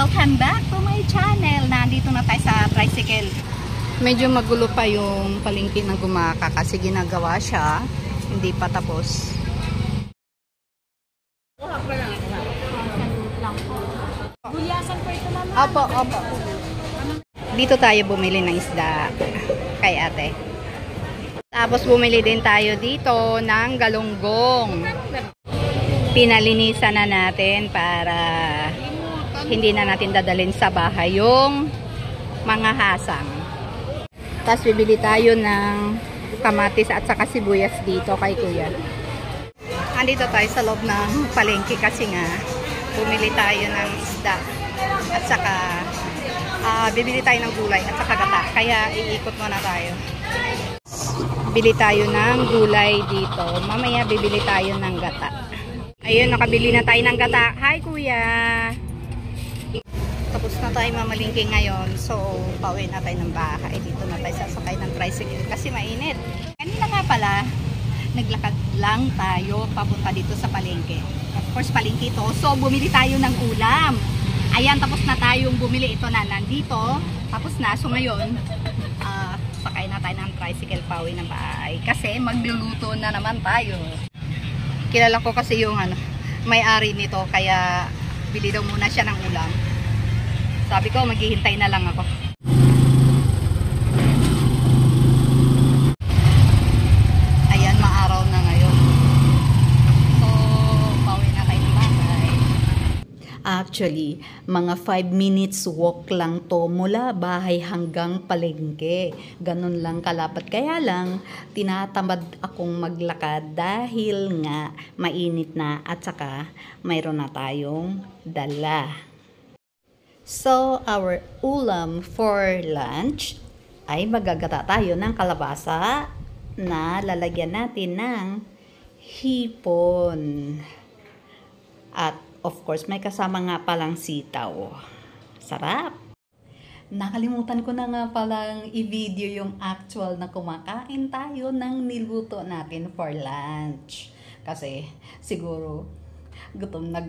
Welcome back to my channel. Nandito na tayo sa tricycle. Medyo magulo pa yung palengke ng Gumaka kasi ginagawa siya. Hindi pa tapos. Gulyasan po ito, mama. Opo. Dito tayo bumili ng isda kay ate. Tapos bumili din tayo dito ng galunggong. Pinalinisan na natin para hindi na natin dadalhin sa bahay yung mga hasang. Tapos bibili tayo ng kamatis at saka sibuyas dito kay kuya. Andito tayo sa loob ng palengke kasi nga bumili tayo ng isda at saka bibili tayo ng gulay at saka gata. Kaya iikot muna tayo. Bili tayo ng gulay dito. Mamaya bibili tayo ng gata. Ayun, nakabili na tayo ng gata. Hi kuya! Tapos na tayo mamalingki ngayon. So, pauwi na tayo ng bahay. Dito na tayo sasakay ng tricycle kasi mainit. Kanina nga pala, naglakad lang tayo papunta dito sa palengke. Of course, palengke ito. So, bumili tayo ng ulam. Ayan, tapos na tayong bumili. Ito na, nandito. Tapos na. So, ngayon, sakay na tayo ng tricycle pauwi ng bahay. Kasi, magluluto na naman tayo. Kilala ko kasi yung may-ari nito. Kaya, bili daw muna siya ng ulam. Sabi ko, maghihintay na lang ako. Ayan, maaraw na ngayon. So, pauwi na tayo ng bahay. Actually, mga 5 minutes walk lang to mula bahay hanggang palengke. Ganun lang kalapat. Kaya lang, tinatamad akong maglakad dahil nga mainit na at saka mayroon na tayong dala. So, our ulam for lunch ay magagata tayo ng kalabasa na lalagyan natin ng hipon. At of course, may kasama nga palang sitaw. Sarap! Nakalimutan ko na nga palang i-video yung actual na kumakain tayo ng niluto natin for lunch. Kasi siguro gutom na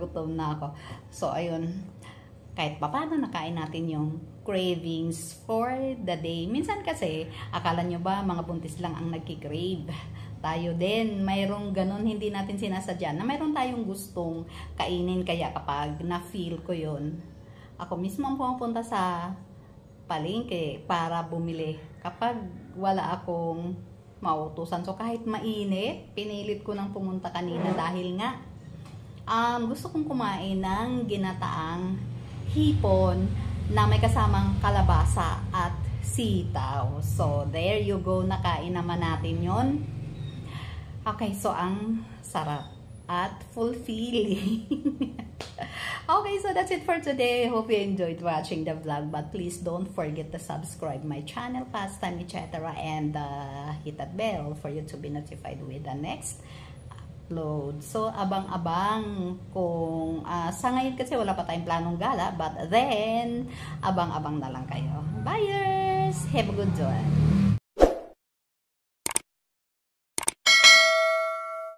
ako. So, ayun. Kahit paano nakain natin yung cravings for the day. Minsan kasi, akala nyo ba mga buntis lang ang nagkikrave? Tayo din, mayroong ganun, hindi natin sinasadya na mayroon tayong gustong kainin. Kaya kapag na-feel ko yun, ako mismo ang pumunta sa palengke para bumili. Kapag wala akong mautusan. So kahit mainit, pinilit ko nang pumunta kanina dahil nga gusto kong kumain ng ginataang hipon na may kasamang kalabasa at sitaw. So, there you go. Nakain naman natin yon. Okay, so ang sarap at fulfilling. Okay, so that's it for today. Hope you enjoyed watching the vlog. But please don't forget to subscribe my channel, Pastime, etc. And hit that bell for you to be notified with the next upload. So, abang-abang kung sa ngayon kasi wala pa tayong planong gala, but then abang-abang na lang kayo. Buyers! Have a good one!